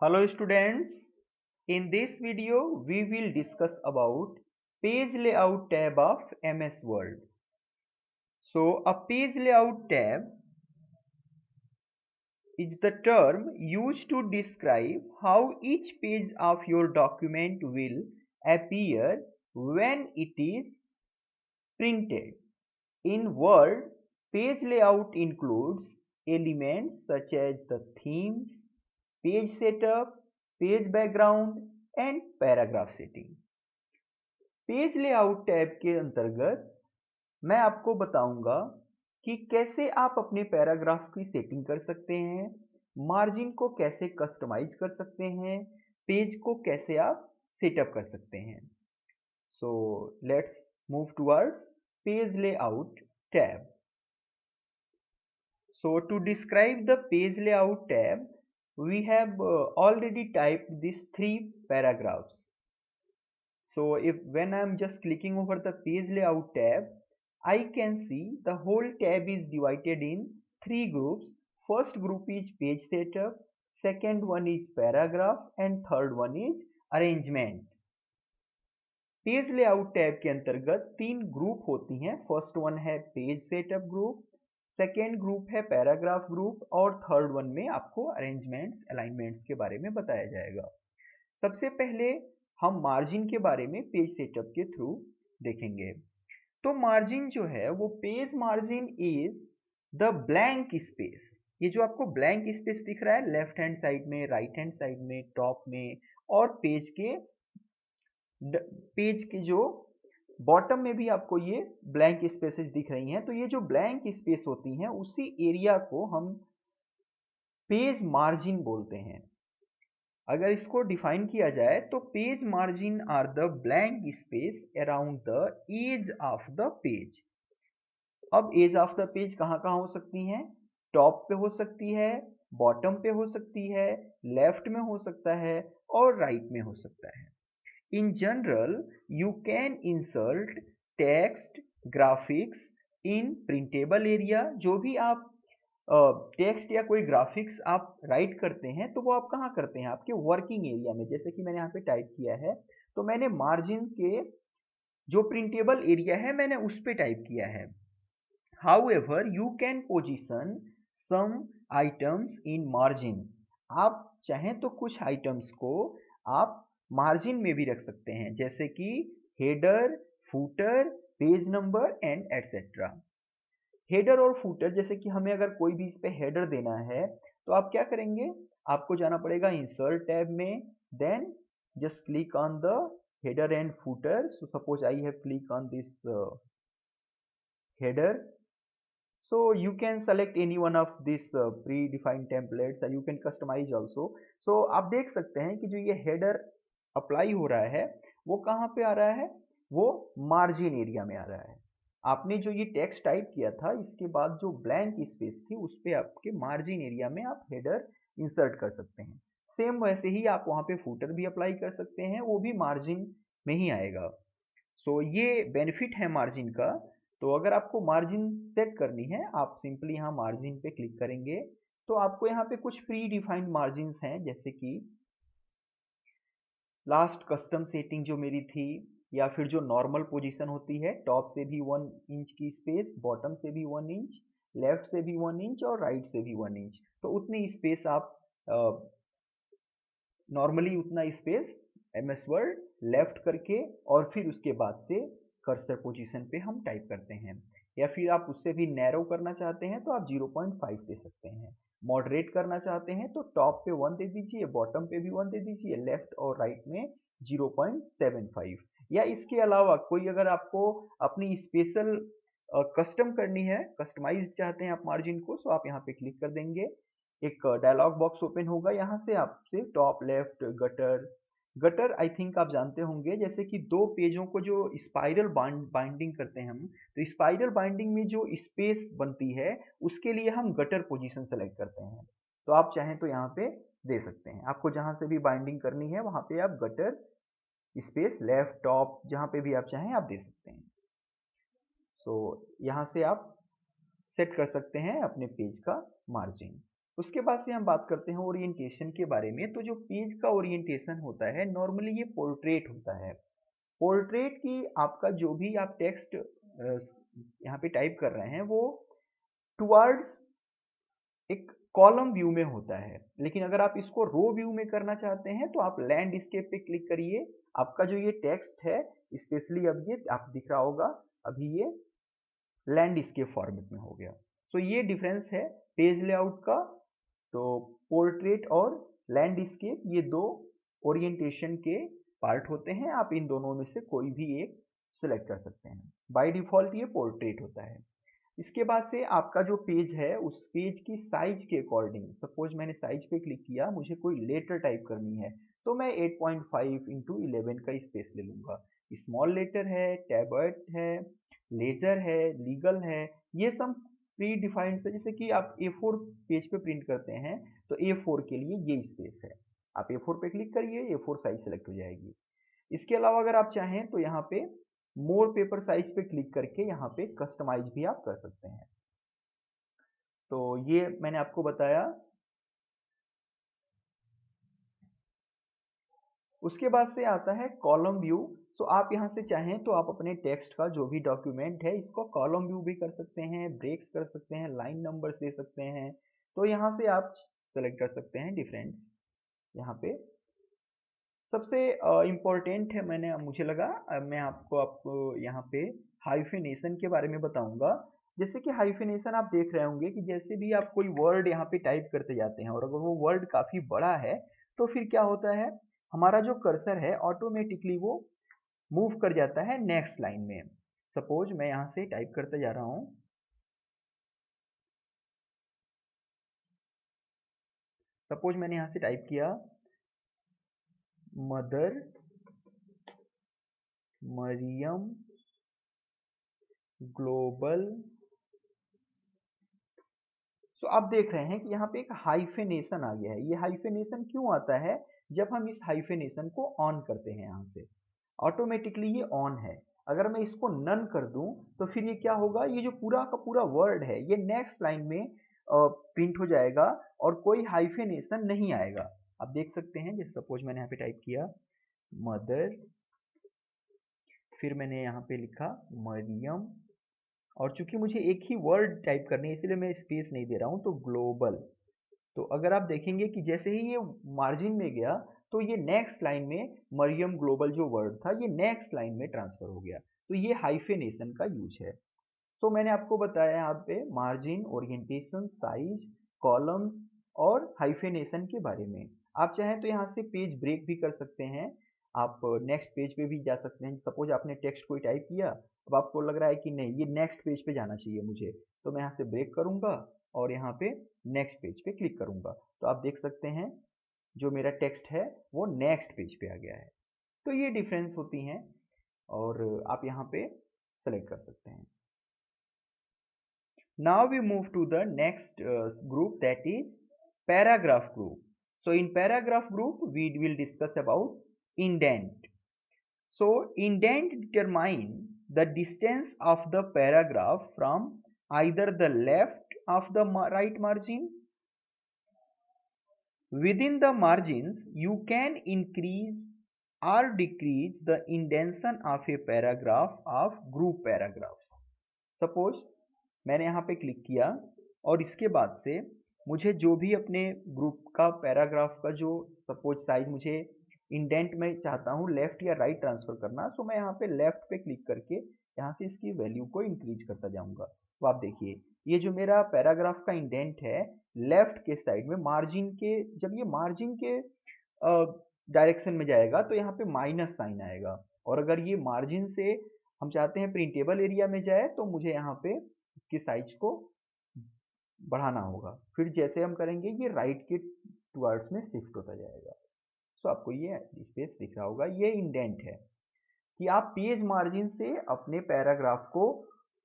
Hello students, in this video we will discuss about page layout tab of MS Word. So a page layout tab is the term used to describe how each page of your document will appear when it is printed. In Word, page layout includes elements such as the themes, page setup, page background and paragraph setting. Page layout tab के अंतर्गत मैं आपको बताऊंगा कि कैसे आप अपने paragraph की सेटिंग कर सकते हैं, मार्जिन को कैसे कस्टमाइज कर सकते हैं, पेज को कैसे आप सेटअप कर सकते हैं। So let's move towards page layout tab. So to describe the page layout tab, we have already typed these three paragraphs. So when I am just clicking over the page layout tab, I can see the whole tab is divided in three groups. First group is page setup, second one is paragraph and third one is arrangement. Page layout tab के अंतर्गत तीन group होती हैं। First one है page setup group, second group है paragraph group और third one में आपको अरेंजमेंट्स अलाइनमेंट्स के बारे में बताया जाएगा। सबसे पहले हम मार्जिन के बारे में पेज सेटअप के थ्रू देखेंगे। तो मार्जिन जो है वो page margin is the blank space. ये जो आपको ब्लैंक स्पेस दिख रहा है लेफ्ट हैंड साइड में, राइट हैंड साइड में, टॉप में और पेज के जो बॉटम में भी आपको ये ब्लैंक स्पेसेस दिख रही हैं। तो ये जो ब्लैंक स्पेस होती हैं उसी एरिया को हम पेज मार्जिन बोलते हैं। अगर इसको डिफाइन किया जाए तो page margin are the blank space around the edge of the page. अब एज ऑफ द पेज कहाँ कहाँ हो सकती हैं? टॉप पे हो सकती है, बॉटम पे हो सकती है, लेफ्ट में हो सकता है और राइट में हो सकता है। In general, you can insert text, graphics in printable area। जो भी आप टेक्स्ट या कोई ग्राफिक्स आप राइट करते हैं तो वो आप कहाँ करते हैं? आपके वर्किंग एरिया में। जैसे कि मैंने यहाँ पे टाइप किया है तो मैंने मार्जिन के जो प्रिंटेबल एरिया है मैंने उस पे टाइप किया है। However, you can position some items in margin। आप चाहें तो कुछ आइटम्स को आप मार्जिन में भी रख सकते हैं, जैसे कि header, footer, page number and etcetera. Header और फूटर, जैसे कि हमें अगर कोई भी इस पे हेडर देना है तो आप क्या करेंगे? आपको जाना पड़ेगा इंसर्ट टैब में, then just click on the header and footer. So suppose I have click on this header, so you can select any one of these predefined templates and you can customize also। so आप देख सकते हैं कि जो ये header apply हो रहा है वो कहाँ पे आ रहा है? वो मार्जिन एरिया में आ रहा है। आपने जो ये टेक्स्ट टाइप किया था इसके बाद जो ब्लैंक स्पेस थी उस पे आपके मार्जिन एरिया में आप हेडर इंसर्ट कर सकते हैं। सेम वैसे ही आप वहाँ पे फूटर भी अप्लाई कर सकते हैं, वो भी मार्जिन में ही आएगा। सो ये बेनिफिट है मार्जिन का। तो अगर आपको मार्जिन सेट करनी है आप सिंपली यहाँ मार्जिन पे क्लिक करेंगे तो आपको यहाँ पे कुछ प्री डिफाइंड मार्जिन हैं, जैसे कि लास्ट कस्टम सेटिंग जो मेरी थी, या फिर जो नॉर्मल पोजीशन होती है, टॉप से भी 1 इंच की स्पेस, बॉटम से भी 1 इंच, लेफ्ट से भी 1 इंच और राइट से भी 1 इंच। तो उतनी स्पेस आप नॉर्मली उतना स्पेस MS वर्ड लेफ्ट करके और फिर उसके बाद से कर्सर पोजीशन पे हम टाइप करते हैं। या फिर आप उससे भी नैरो करना चाहते हैं तो आप 0.5 दे सकते हैं। मॉडरेट करना चाहते हैं तो टॉप पे 1 दे दीजिए, बॉटम पे भी 1 दे दीजिए, लेफ्ट और राइट में 0.75। या इसके अलावा कोई अगर आपको अपनी स्पेशल कस्टम करनी है, कस्टमाइज चाहते हैं आप मार्जिन को, तो आप यहाँ पे क्लिक कर देंगे। एक डायलॉग बॉक्स ओपन होगा, यहाँ से आपसे top, left, gutter. Gutter I think आप जानते होंगे, जैसे कि दो पेजों को जो स्पाइरल बाइंडिंग करते हैं हम, तो स्पाइरल बाइंडिंग में जो स्पेस बनती है उसके लिए हम गटर पोजीशन सेलेक्ट करते हैं। तो आप चाहें तो यहाँ पे दे सकते हैं। आपको जहाँ से भी बाइंडिंग करनी है वहाँ पे आप गटर स्पेस, लेफ्ट, टॉप, जहाँ पे भी आप चाहें आप दे सकते हैं। सो यहाँ से आप सेट कर सकते हैं अपने पेज का मार्जिन। उसके बाद से हम बात करते हैं ओरिएंटेशन के बारे में। तो जो पेज का ओरिएंटेशन होता है नॉर्मली ये पोर्ट्रेट होता है। पोर्ट्रेट की आपका जो भी आप टेक्स्ट यहाँ पे टाइप कर रहे हैं वो टुवर्ड्स एक कॉलम व्यू में होता है, लेकिन अगर आप इसको रो व्यू में करना चाहते हैं तो आप लैंडस्केप पे क्लिक करिए। आपका जो ये टेक्स्ट है स्पेशली अब ये आप दिख रहा होगा, अभी ये लैंडस्केप फॉर्मेट में हो गया। तो ये डिफरेंस है पेज लेआउट का। तो पोर्ट्रेट और लैंडस्केप ये दो ओरिएंटेशन के पार्ट होते हैं, आप इन दोनों में से कोई भी एक सिलेक्ट कर सकते हैं। बाय डिफॉल्ट ये पोर्ट्रेट होता है। इसके बाद से आपका जो पेज है उस पेज की साइज के अकॉर्डिंग, सपोज मैंने साइज पे क्लिक किया, मुझे कोई लेटर टाइप करनी है तो मैं 8.5 इंटू 11 का स्पेस ले लूंगा। स्मॉल लेटर है, टैबर्ट है, लेजर है, लीगल है, ये सब प्री डिफाइंड है। जैसे कि आप A4 पेज पे प्रिंट करते हैं तो A4 के लिए ये स्पेस है, आप A4 पे क्लिक करिए, A4 साइज सेलेक्ट हो जाएगी। इसके अलावा अगर आप चाहें तो यहाँ पे मोर पेपर साइज पे क्लिक करके यहाँ पे कस्टमाइज भी आप कर सकते हैं। तो ये मैंने आपको बताया। उसके बाद से आता है कॉलम व्यू। तो आप यहाँ से चाहें तो आप अपने टेक्स्ट का जो भी डॉक्यूमेंट है इसको कॉलम व्यू भी कर सकते हैं, ब्रेक्स कर सकते हैं, लाइन नंबर्स दे सकते हैं। तो यहाँ से आप सेलेक्ट कर सकते हैं डिफरेंट। यहाँ पे सबसे इम्पोर्टेंट है, मुझे लगा मैं आपको यहाँ पे हाइफिनेशन के बारे में बताऊंगा। जैसे कि हाइफिनेशन आप देख रहे होंगे कि जैसे भी आप कोई वर्ड यहाँ पे टाइप करते जाते हैं और अगर वो वर्ड काफी बड़ा है तो फिर क्या होता है, हमारा जो कर्सर है ऑटोमेटिकली वो मूव कर जाता है नेक्स्ट लाइन में। सपोज मैं यहाँ से टाइप करते जा रहा हूँ, सपोज मैंने यहाँ से टाइप किया मदर मरियम ग्लोबल। तो आप देख रहे हैं कि यहाँ पे एक हाइफेनेशन आ गया है। ये हाइफेनेशन क्यों आता है, जब हम इस हाइफेनेशन को ऑन करते हैं यहाँ से ऑटोमेटिकली ये ऑन है। अगर मैं इसको नन कर दूं तो फिर ये क्या होगा, ये जो पूरा का पूरा वर्ड है ये नेक्स्ट लाइन में प्रिंट हो जाएगा और कोई हाइफेनेशन नहीं आएगा। आप देख सकते हैं, जैसे सपोज मैंने यहाँ पे टाइप किया मदर, फिर मैंने यहाँ पे लिखा मरियम, और चूंकि मुझे एक ही वर्ड टाइप करनी है इसलिए मैं स्पेस नहीं दे रहा हूं, तो ग्लोबल। तो अगर आप देखेंगे कि जैसे ही ये मार्जिन में गया तो ये नेक्स्ट लाइन में मरियम ग्लोबल जो वर्ड था ये नेक्स्ट लाइन में ट्रांसफर हो गया। तो ये हाइफेनेशन का यूज है। तो मैंने आपको बताया यहाँ पे मार्जिन, ओरिएंटेशन, साइज, कॉलम्स और हाइफेनेशन के बारे में। आप चाहें तो यहाँ से पेज ब्रेक भी कर सकते हैं, आप नेक्स्ट पेज पे भी जा सकते हैं। सपोज आपने टेक्स्ट कोई टाइप किया, अब आपको लग रहा है कि नहीं ये नेक्स्ट पेज पे जाना चाहिए मुझे, तो मैं यहाँ से ब्रेक करूंगा और यहाँ पे नेक्स्ट पेज पे क्लिक करूंगा। तो आप देख सकते हैं जो मेरा टेक्स्ट है वो नेक्स्ट पेज पे आ गया है। तो ये डिफरेंस होती हैं और आप यहाँ पे सेलेक्ट कर सकते हैं। Now we move to the next group, that is paragraph group. So in paragraph group we will discuss about indent. So indent determine the distance of the paragraph from either the left of the right margin. Within the margins you can increase or decrease the indentation of a paragraph of group paragraphs. Suppose मैंने यहाँ पे click किया और इसके बाद से मुझे जो भी अपने ग्रुप का पैराग्राफ का जो सपोज साइज मुझे इंडेंट में चाहता हूँ लेफ्ट या राइट ट्रांसफर करना, तो मैं यहाँ पे लेफ्ट पे क्लिक करके यहाँ से इसकी वैल्यू को इंक्रीज करता जाऊंगा। तो आप देखिए ये जो मेरा पैराग्राफ का इंडेंट है लेफ्ट के साइड में मार्जिन के, जब ये मार्जिन के डायरेक्शन में जाएगा तो यहाँ पे माइनस साइन आएगा, और अगर ये मार्जिन से हम चाहते हैं प्रिंटेबल एरिया में जाए तो मुझे यहाँ पे इसकी साइज को बढ़ाना होगा। फिर जैसे हम करेंगे ये राइट के टुवर्ड्स में शिफ्ट होता जाएगा। सो आपको ये स्पेस दिख रहा होगा, ये इंडेंट है कि आप पेज मार्जिन से अपने पैराग्राफ को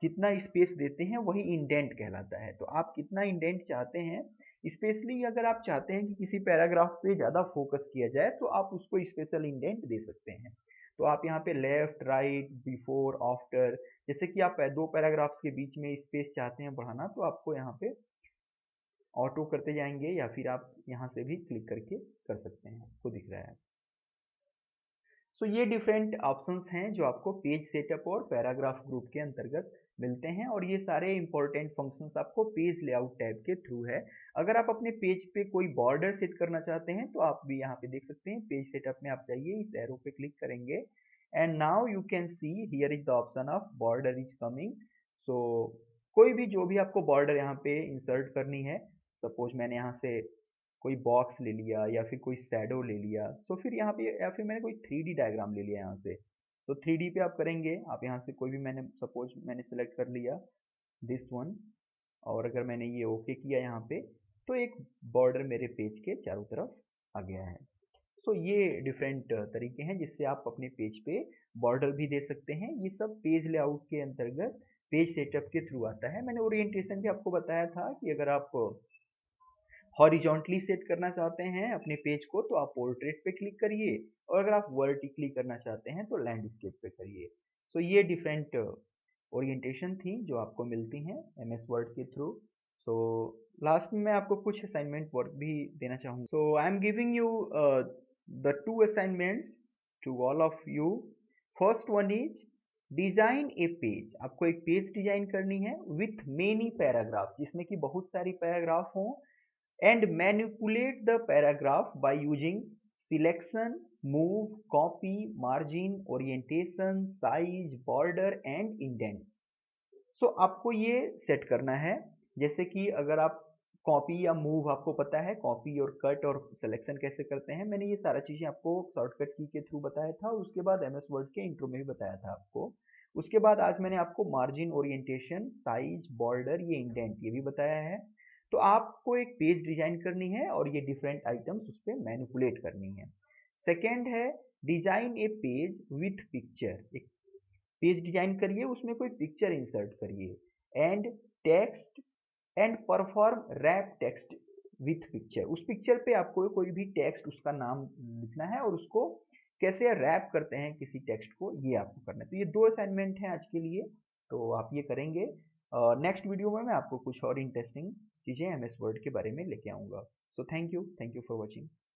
जितना स्पेस देते हैं वही इंडेंट कहलाता है। तो आप कितना इंडेंट चाहते हैं, स्पेशली अगर आप चाहते हैं कि किसी पैराग्राफ पे ज़्यादा फोकस किया जाए तो आप उसको स्पेशल इंडेंट दे सकते हैं। तो आप यहाँ पे लेफ्ट, राइट, बिफोर, आफ्टर, जैसे कि आप दो पैराग्राफ्स के बीच में स्पेस चाहते हैं बढ़ाना तो आपको यहाँ पे ऑटो करते जाएंगे या फिर आप यहाँ से भी क्लिक करके कर सकते हैं, आपको दिख रहा है। सो ये डिफरेंट ऑप्शंस हैं जो आपको पेज सेटअप और पैराग्राफ ग्रुप के अंतर्गत मिलते हैं, और ये सारे इंपॉर्टेंट फंक्शंस आपको पेज लेआउट टैब के थ्रू है। अगर आप अपने पेज पे कोई बॉर्डर सेट करना चाहते हैं तो आप भी यहाँ पे देख सकते हैं, पेज सेटअप में आप जाइए, इस एरो पे क्लिक करेंगे and now you can see here is the option of border is coming. So कोई भी जो भी आपको बॉर्डर यहाँ पे इंसर्ट करनी है, सपोज मैंने यहाँ से कोई बॉक्स ले लिया या फिर कोई शैडो ले लिया, तो फिर यहाँ पे या फिर मैंने कोई 3D डायग्राम ले लिया यहाँ से, तो 3D पे आप करेंगे, आप यहाँ से कोई भी, मैंने सपोज मैंने सेलेक्ट कर लिया दिस वन, और अगर मैंने ये ओके किया यहाँ पे, तो एक बॉर्डर मेरे पेज के चारों तरफ आ गया है। सो ये डिफरेंट तरीके हैं जिससे आप अपने पेज पे बॉर्डर भी दे सकते हैं। ये सब पेज लेआउट के अंतर्गत पेज सेटअप के थ्रू आता है। मैंने ओरिएंटेशन भी आपको बताया था कि अगर आप हॉरिजॉन्टली सेट करना चाहते हैं अपने पेज को तो आप पोर्ट्रेट पे क्लिक करिए, और अगर आप वर्टिकली करना चाहते हैं तो लैंडस्केप पे करिए। सो ये डिफरेंट ओरिएंटेशन थी जो आपको मिलती हैं एमएस वर्ड के थ्रू। सो लास्ट में मैं आपको कुछ असाइनमेंट वर्क भी देना चाहूँगा। So I am giving you the 2 assignments to all of you. First one is design a page. आपको एक पेज डिजाइन करनी है विथ मेनी पैराग्राफ, जिसमें कि बहुत सारी पैराग्राफ हों, and manipulate the paragraph by using selection, move, copy, margin, orientation, size, border and indent। सो आपको ये सेट करना है, जैसे कि अगर आप कॉपी या मूव, आपको पता है कॉपी और कट और सिलेक्शन कैसे करते हैं, मैंने ये सारा चीज़ें आपको शॉर्टकट की के थ्रू बताया था, और उसके बाद एमएस वर्ड के इंट्रो में भी बताया था आपको। उसके बाद आज मैंने आपको मार्जिन, ओरिएंटेशन, साइज, बॉर्डर, ये इंडेंट, ये भी बताया है। तो आपको एक पेज डिजाइन करनी है और ये डिफरेंट आइटम्स उस पर मैनिपुलेट करनी है। सेकेंड है design a page with picture. एक पेज डिजाइन करिए, उसमें कोई पिक्चर इंसर्ट करिए, and text and perform wrap text with picture. उस पिक्चर पे आपको कोई भी टेक्स्ट, उसका नाम लिखना है और उसको कैसे रैप करते हैं किसी टेक्स्ट को, ये आपको करना है। तो ये 2 असाइनमेंट हैं आज के लिए, तो आप ये करेंगे। नेक्स्ट वीडियो में मैं आपको कुछ और इंटरेस्टिंग चीज़ें एमएस वर्ड के बारे में लेके आऊँगा। So thank you for watching.